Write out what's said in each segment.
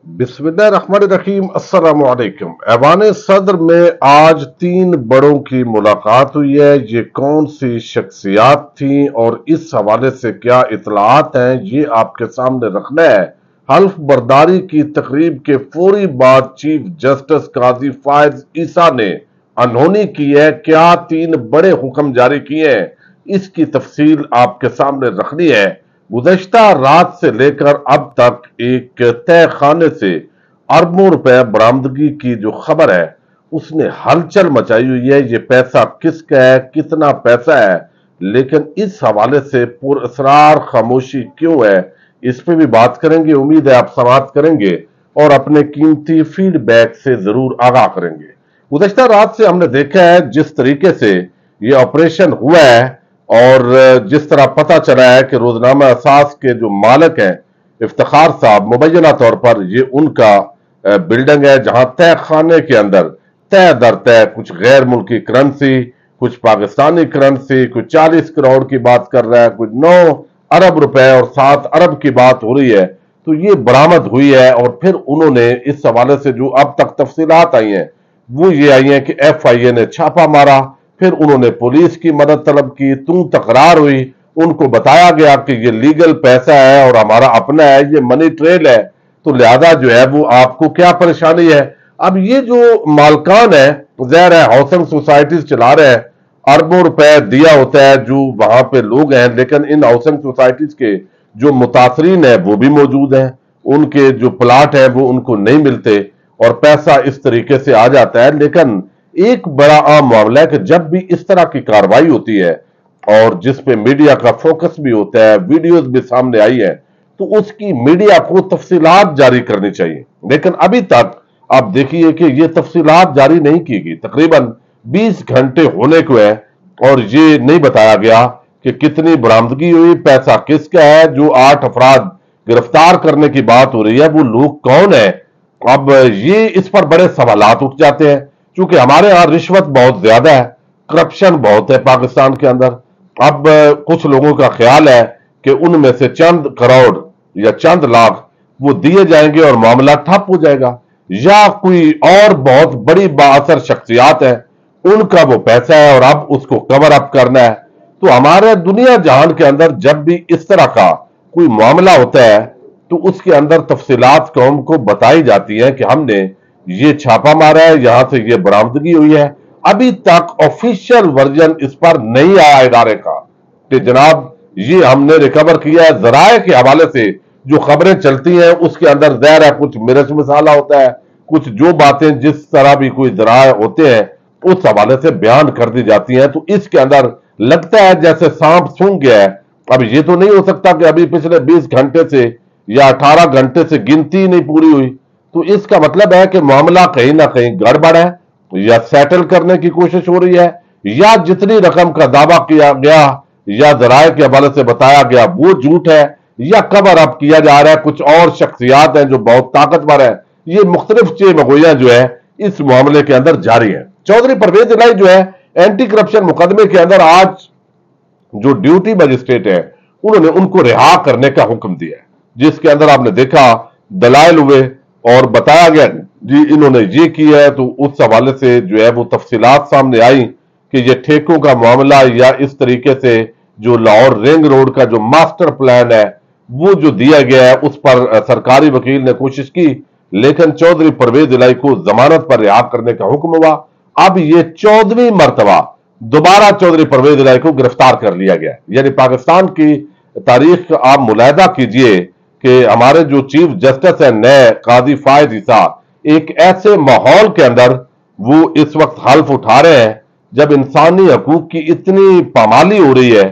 बिस्मिल्लाहिर्रहमानिर्रहीम। अस्सलाम वालेकुम। ऐवान सदर में आज 3 बड़ों की मुलाकात हुई है। ये कौन सी शख्सियात थी और इस हवाले से क्या इतलात हैं, ये आपके सामने रखना है। हल्फ बर्दारी की तकरीब के फौरी बाद चीफ जस्टिस काजी फायज ईसा ने अनहोनी की है। क्या 3 बड़े हुक्म जारी किए हैं, इसकी तफसील आपके सामने रखनी है। गुज़श्ता रात से लेकर अब तक एक तय खाने से अरबों रुपए बरामदगी की जो खबर है उसने हलचल मचाई हुई है। ये पैसा किसका है, कितना पैसा है, लेकिन इस हवाले से पुरअसरार खामोशी क्यों है, इस पे भी बात करेंगे। उम्मीद है आप समाप्त करेंगे और अपने कीमती फीडबैक से जरूर आगाह करेंगे। गुज़श्ता रात से हमने देखा है जिस तरीके से ये ऑपरेशन हुआ है और जिस तरह पता चला है कि रोजनामा असास के जो मालिक हैं इफ्तिखार साहब, मुबैना तौर पर ये उनका बिल्डिंग है जहां तय खाने के अंदर तय दर तय कुछ गैर मुल्की करेंसी, कुछ पाकिस्तानी करेंसी, कुछ 40 करोड़ की बात कर रहा है, कुछ 9 अरब रुपए और 7 अरब की बात हो रही है। तो ये बरामद हुई है और फिर उन्होंने इस हवाले से जो अब तक तफसीलात आई हैं वो ये आई हैं कि FIA ने छापा मारा, फिर उन्होंने पुलिस की मदद तलब की, तकरार हुई, उनको बताया गया कि ये लीगल पैसा है और हमारा अपना है, ये मनी ट्रेल है, तो लिहाजा जो है वो आपको क्या परेशानी है। अब ये जो मालकान है ज़ाहिर है हाउसिंग सोसाइटीज चला रहे हैं, अरबों रुपए दिया होता है जो वहां पे लोग हैं, लेकिन इन हाउसिंग सोसाइटीज के जो मुतासरीन है वो भी मौजूद हैं, उनके जो प्लाट है वो उनको नहीं मिलते और पैसा इस तरीके से आ जाता है। लेकिन एक बड़ा आम मामला है कि जब भी इस तरह की कार्रवाई होती है और जिस पे मीडिया का फोकस भी होता है, वीडियोस भी सामने आई है, तो उसकी मीडिया को तफसीलात जारी करनी चाहिए। लेकिन अभी तक आप देखिए कि ये तफसीलात जारी नहीं की गई। तकरीबन 20 घंटे होने को है और ये नहीं बताया गया कि कितनी बरामदगी हुई, पैसा किसका है। जो 8 अफराद गिरफ्तार करने की बात हो रही है वो लोग कौन है। अब ये इस पर बड़े सवालात उठ जाते हैं क्योंकि हमारे यहाँ रिश्वत बहुत ज्यादा है, करप्शन बहुत है पाकिस्तान के अंदर। अब कुछ लोगों का ख्याल है कि उनमें से चंद करोड़ या चंद लाख वो दिए जाएंगे और मामला ठप हो जाएगा, या कोई और बहुत बड़ी बाअसर शख्सियात है उनका वो पैसा है और अब उसको कवर अप करना है। तो हमारे दुनिया जहान के अंदर जब भी इस तरह का कोई मामला होता है तो उसके अंदर तफसीलात कौम को बताई जाती है कि हमने ये छापा मारा है, यहां से ये बरामदगी हुई है। अभी तक ऑफिशियल वर्जन इस पर नहीं आया इदारे का कि जनाब ये हमने रिकवर किया है। जराए के हवाले से जो खबरें चलती हैं उसके अंदर ज़ाहिर है कुछ मिर्च मसाला होता है, कुछ जो बातें जिस तरह भी कोई जराए होते हैं उस हवाले से बयान कर दी जाती हैं। तो इसके अंदर लगता है जैसे सांप सूंघ गया है। अब ये तो नहीं हो सकता कि अभी पिछले 20 घंटे से या 18 घंटे से गिनती नहीं पूरी हुई, तो इसका मतलब है कि मामला कहीं ना कहीं गड़बड़ है, या सेटल करने की कोशिश हो रही है, या जितनी रकम का दावा किया गया या जराये के हवाले से बताया गया वो झूठ है, या कवर अप किया जा रहा है। कुछ और शख्सियात हैं जो बहुत ताकतवर है। ये मुख्तलिफ चेमगोइयां जो है इस मामले के अंदर जारी है। चौधरी परवेज इलाही जो है एंटी करप्शन मुकदमे के अंदर आज जो ड्यूटी मजिस्ट्रेट है उन्होंने उनको रिहा करने का हुक्म दिया है, जिसके अंदर आपने देखा दलाइल हुए और बताया गया जी इन्होंने ये किया है। तो उस हवाले से जो है वो तफसीलात सामने आई कि ये ठेकों का मामला या इस तरीके से जो लाहौर रिंग रोड का जो मास्टर प्लान है वो जो दिया गया है उस पर सरकारी वकील ने कोशिश की, लेकिन चौधरी परवेज इलाही को जमानत पर रिहा करने का हुक्म हुआ। अब ये 14वीं मरतबा दोबारा चौधरी परवेज इलाही को गिरफ्तार कर लिया गया। यानी पाकिस्तान की तारीख आप मुलाहिदा कीजिए कि हमारे जो चीफ जस्टिस है नए काजी फायज ईसा एक ऐसे माहौल के अंदर वो इस वक्त हल्फ उठा रहे हैं जब इंसानी हकूक की इतनी पामाली हो रही है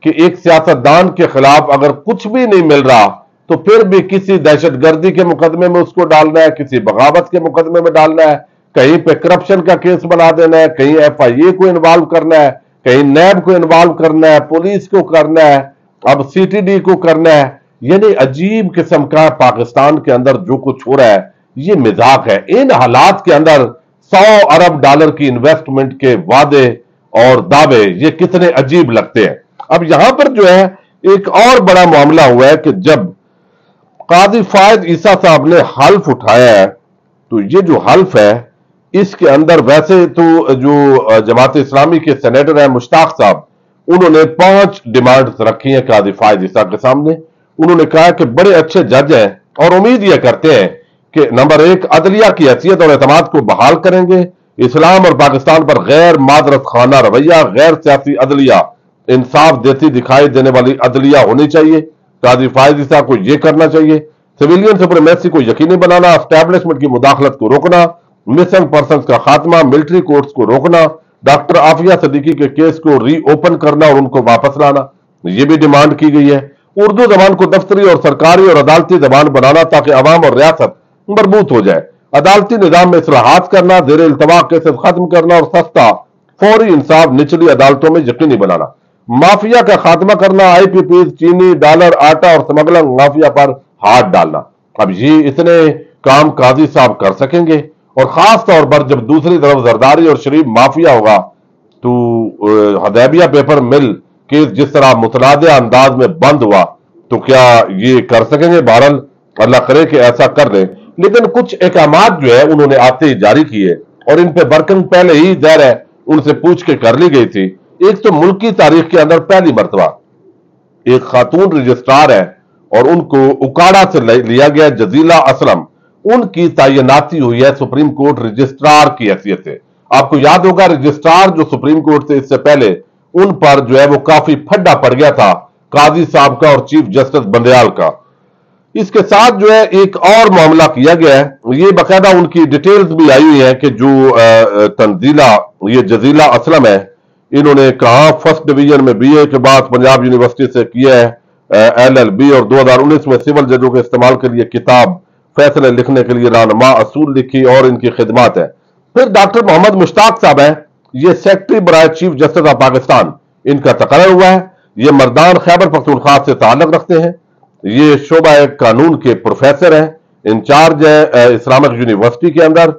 कि एक सियासतदान के खिलाफ अगर कुछ भी नहीं मिल रहा तो फिर भी किसी दहशतगर्दी के मुकदमे में उसको डालना है, किसी बगावत के मुकदमे में डालना है, कहीं पे करप्शन का केस बना देना है, कहीं FIA को इन्वॉल्व करना है, कहीं नैब को इन्वॉल्व करना है, पुलिस को करना है, अब CTD को करना है। यानी अजीब किस्म का पाकिस्तान के अंदर जो कुछ हो रहा है ये मजाक है। इन हालात के अंदर 100 अरब डॉलर की इन्वेस्टमेंट के वादे और दावे ये कितने अजीब लगते हैं। अब यहां पर जो है एक और बड़ा मामला हुआ है कि जब قاضی فائد عیسیٰ صاحب نے حلف اٹھایا ہے، تو یہ جو حلف ہے اس کے اندر ویسے تو جو جماعت اسلامی کے سینیٹر ہیں مشتاق صاحب، انہوں نے 5 ڈیمانڈز رکھی ہیں قاضی فائد عیسیٰ کے سامنے۔ انہوں نے کہا کہ بڑے اچھے جج ہیں اور امید یہ کرتے ہیں کہ نمبر 1 عدلیہ کی حیثیت اور اعتماد کو بحال کریں گے، اسلام اور پاکستان پر غیر معذرت خانہ رویہ، غیر سیاسی عدلیہ، انصاف دیتی دکھائی دینے والی عدلیہ ہونی چاہیے۔ قاضی فائد عیسیٰ کو یہ کرنا چاہیے، سویلین سپریمیسی کو یقینی بنانا، اسٹیبلشمنٹ کی مداخلت کو روکنا، مسنگ پرسنز کا خاتمہ، ملٹری کورٹس کو روکنا، ڈاکٹر عافیہ صدیقی کے کیس کو ری اوپن کرنا اور ان کو واپس لانا، یہ بھی ڈیمانڈ کی گئی ہے۔ اردو زبان کو دفتری اور سرکاری اور عدالتی زبان بنانا تاکہ عوام اور ریاست مربوط ہو جائے، عدالتی نظام میں اصلاحات کرنا، زیر التوا کیسز ختم کرنا اور سستا فوری انصاف نچلی عدالتوں میں یقینی بنانا، مافیا کا خاتمہ کرنا، آئی پی پیز، چینی، ڈالر، آٹا اور سمگلنگ مافیا پر ہاتھ ڈالنا۔ اب یہ اتنے کام قاضی صاحب کر سکیں گے، اور خاص طور پر جب دوسری طرف زرداری اور شریف مافیا ہوگا تو حدیبیہ پیپر مل کیس جس طرح متنازع انداز میں بند ہوا تو کیا یہ کر سکیں گے؟ بہرحال اللہ کرے کہ ایسا کر دیں، لیکن کچھ احکامات جو ہے انہوں نے آتے ہی جاری کیے اور ان پہ برکنگ پہلے ہی ظاہر ہے ان سے پوچھ کے کر لی گئی تھی۔ ایک تو ملکی تاریخ کے اندر پہلی مرتبہ ایک خاتون رجسٹرار ہے اور ان کو اکاڑا سے لیا گیا، جزیلہ اسلم، ان کی تعیناتی ہوئی ہے سپریم کورٹ رجسٹرار کی حیثیت سے۔ آپ کو یاد ہوگا رجسٹرار جو سپریم کورٹ سے اس سے پہلے ان پر جو ہے وہ کافی پھڈا پڑ گیا تھا قاضی صاحب کا اور چیف جسٹس بندیال کا۔ اس کے ساتھ جو ہے ایک اور معاملہ کیا گیا ہے، یہ باقاعدہ ان کی ڈیٹیلز بھی آئی ہوئی ہیں کہ جو تنزیلہ یہ جزیلہ اسلم ہے، انہوں نے کہا فرسٹ ڈویژن میں بی اے کے بعد پنجاب یونیورسٹی سے کیا ہے ایل ایل بی، اور 2019 میں سول ججوں کے استعمال کے لیے کتاب فیصلے لکھنے کے لیے رہنما اصول لکھی اور ان کی خدمات ہیں۔ پھر ڈاکٹر محمد مشتاق صاحب ہیں، یہ سیکرٹری برائے چیف جسٹس آف پاکستان ان کا تقرر ہوا ہے، یہ مردان خیبر پختونخوا سے تعلق رکھتے ہیں، یہ شعبہ قانون کے پروفیسر ہیں، انچارج ہے اسلامک یونیورسٹی کے اندر،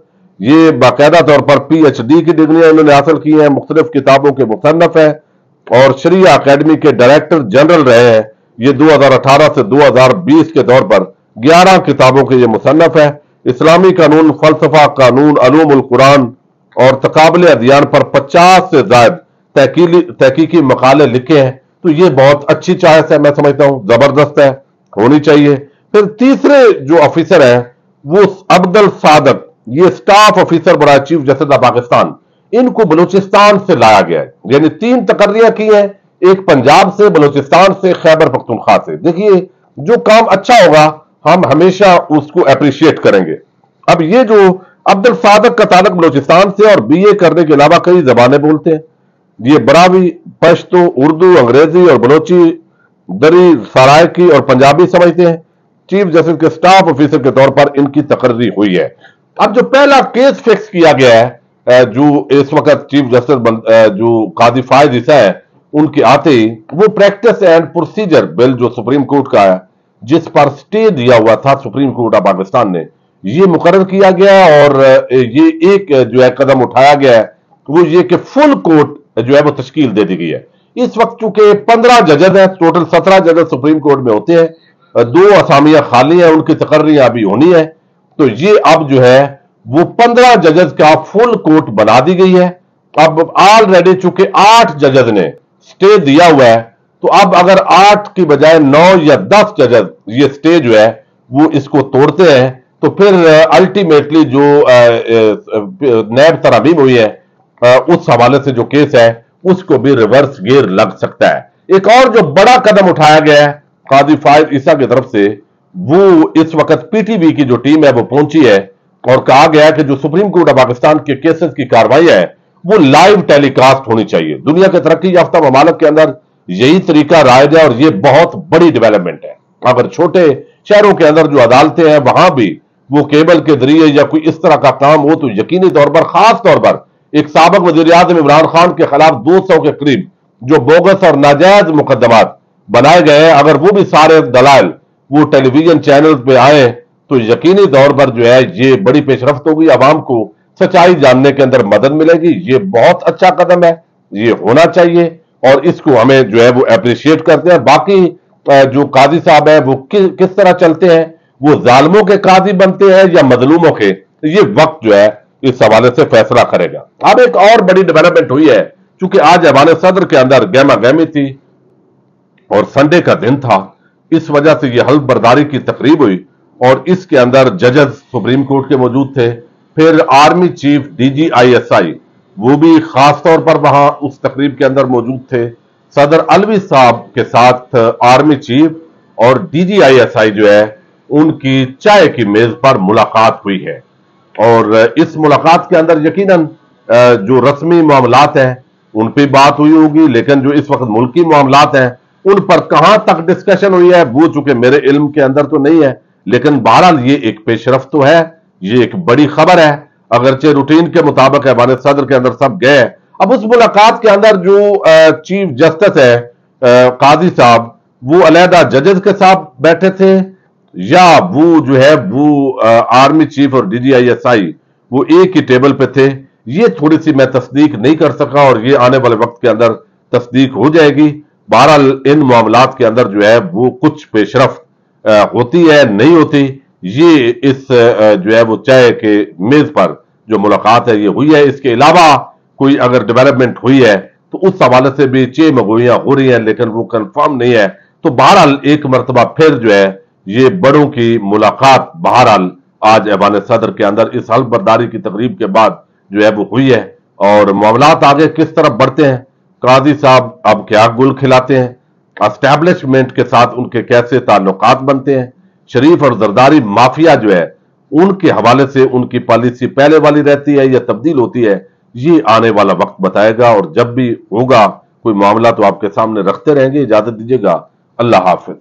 یہ باقاعدہ طور پر پی ایچ ڈی کی ڈگریاں انہوں نے حاصل کی ہیں، مختلف کتابوں کے مصنف ہیں اور شریعہ اکیڈمی کے ڈائریکٹر جنرل رہے ہیں۔ یہ 2018 سے 2020 کے دور پر 11 کتابوں کے یہ مصنف ہے۔ اسلامی قانون، فلسفہ، قانون، علوم القرآن اور تقابل ادیان پر 50 سے زائد تحقیقی مقالے لکھے ہیں، تو یہ بہت اچھی چوائس ہے، میں سمجھتا ہوں زبردست ہے، ہونی چاہیے۔ پھر تیسرے جو آفیسر ہیں وہ عبد الصادق، یہ سٹاف آفیسر برائے چیف جسٹس آف پاکستان، ان کو بلوچستان سے لایا گیا ہے، یعنی 3 تقرریاں کی ہیں، ایک پنجاب سے، بلوچستان سے، خیبر پختونخوا سے۔ دیکھیے جو کام اچھا ہوگا ہم ہمیشہ اس کو اپریشیٹ کریں گے۔ اب یہ جو عبد الصادق کا تعلق بلوچستان سے اور بی اے کرنے کے علاوہ کئی زبانیں بولتے ہیں، یہ براوی، پشتو، اردو، انگریزی اور بلوچی، دری، سرائکی اور پنجابی سمجھتے ہیں۔ چیف جسٹس کے سٹاف آفیسر کے طور پر ان کی تقرری ہوئی ہے۔ اب جو پہلا کیس فکس کیا گیا ہے جو اس وقت چیف جسٹس جو قاضی فائد عیسیٰ ہے ان کے آتے ہی، وہ پریکٹس اینڈ پروسیجر بل جو سپریم کورٹ کا ہے جس پر سٹے دیا ہوا تھا سپریم کورٹ آف پاکستان نے، یہ مقرر کیا گیا اور یہ ایک جو ہے قدم اٹھایا گیا ہے وہ یہ کہ فل کورٹ جو ہے وہ تشکیل دے دی گئی ہے۔ اس وقت چونکہ 15 ججز ہیں، ٹوٹل 17 ججز سپریم کورٹ میں ہوتے ہیں، 2 اسامیاں خالی ہیں، ان کی تقرریاں ابھی ہونی ہے، تو یہ اب جو ہے وہ 15 ججز کا فل کورٹ بنا دی گئی ہے۔ اب آلریڈی چونکہ 8 ججز نے سٹے دیا ہوا ہے، تو اب اگر 8 کی بجائے 9 یا 10 ججز یہ سٹے جو ہے وہ اس کو توڑتے ہیں تو پھر الٹیمیٹلی جو نیب ترامیم ہوئی ہے اس حوالے سے جو کیس ہے اس کو بھی ریورس گیئر لگ سکتا ہے۔ ایک اور جو بڑا قدم اٹھایا گیا ہے قاضی فائد عیسیٰ کی طرف سے، وہ اس وقت پی ٹی وی کی جو ٹیم ہے وہ پہنچی ہے اور کہا گیا ہے کہ جو سپریم کورٹ آف پاکستان کے کیسز کی کارروائی ہے وہ لائیو ٹیلی کاسٹ ہونی چاہیے۔ دنیا کے ترقی یافتہ ممالک کے اندر یہی طریقہ رائج ہے اور یہ بہت بڑی ڈیولپمنٹ ہے۔ اگر چھوٹے شہروں کے اندر جو عدالتیں ہیں وہاں بھی وہ کیبل کے ذریعے یا کوئی اس طرح کا کام ہو تو یقینی طور پر، خاص طور پر ایک سابق وزیر اعظم عمران خان کے خلاف 200 کے قریب جو بوگس اور ناجائز مقدمات بنائے گئے ہیں، اگر وہ بھی سارے دلائل وہ ٹیلی ویژن چینلز پہ آئیں تو یقینی طور پر جو ہے یہ بڑی پیش رفت ہوگی، عوام کو سچائی جاننے کے اندر مدد ملے گی۔ یہ بہت اچھا قدم ہے، یہ ہونا چاہیے اور اس کو ہمیں جو ہے وہ اپریشیٹ کرتے ہیں۔ باقی جو قاضی صاحب ہیں وہ کس طرح چلتے ہیں وہ जालिमों के काजी बनते हैं या मजलूमों के, ये वक्त जो है इस हवाले से फैसला करेगा। अब एक और बड़ी डेवलपमेंट हुई है, क्योंकि आज ऐवान सदर के अंदर गहमा गहमी थी और संडे का दिन था, इस वजह से ये हल्फ बर्दारी की तकरीब हुई और इसके अंदर जजेस सुप्रीम कोर्ट के मौजूद थे, फिर आर्मी चीफ DGISI वो भी खास तौर पर वहां उस तकरीब के अंदर मौजूद थे। सदर अलवी साहब के साथ आर्मी चीफ और DGISI जो है उनकी चाय की मेज पर मुलाकात हुई है और इस मुलाकात के अंदर यकीनन जो रस्मी मामलात हैं उन पे बात हुई होगी, लेकिन जो इस वक्त मुल्की मामलात हैं उन पर कहां तक डिस्कशन हुई है वो चूंकि मेरे इल्म के अंदर तो नहीं है, लेकिन बहरहाल ये एक पेशरफ तो है, ये एक बड़ी खबर है। अगरचे रूटीन के मुताबिक ऐवान सदर के अंदर सब गए। अब उस मुलाकात के अंदर जो चीफ जस्टिस है काजी साहब, वो अलहदा जजेस के साथ बैठे थे या वो जो है वो आर्मी चीफ और DGISI वो एक ही टेबल पे थे, ये थोड़ी सी मैं तस्दीक नहीं कर सका और ये आने वाले वक्त के अंदर तस्दीक हो जाएगी। बहरहाल इन मामलात के अंदर जो है वो कुछ पेशरफ होती है नहीं होती, ये इस जो है वो चाय के मेज पर जो मुलाकात है ये हुई है। इसके अलावा कोई अगर डेवलपमेंट हुई है तो उस हवाले से भी चे मगोइयां हो रही हैं, लेकिन वो कंफर्म नहीं है। तो बहरहाल एक मरतबा फिर जो है ये बड़ों की मुलाकात बहरहाल आज ऐवान सदर के अंदर इस हल्फ बर्दारी की तकरीब के बाद जो है वो हुई है और मामलात आगे किस तरफ बढ़ते हैं, काजी साहब अब क्या गुल खिलाते हैं, एस्टैब्लिशमेंट के साथ उनके कैसे ताल्लुकात बनते हैं, शरीफ और जरदारी माफिया जो है उनके हवाले से उनकी पॉलिसी पहले वाली रहती है या तब्दील होती है, ये आने वाला वक्त बताएगा। और जब भी होगा कोई मामला तो आपके सामने रखते रहेंगे। इजाजत दीजिएगा, अल्लाह हाफिज।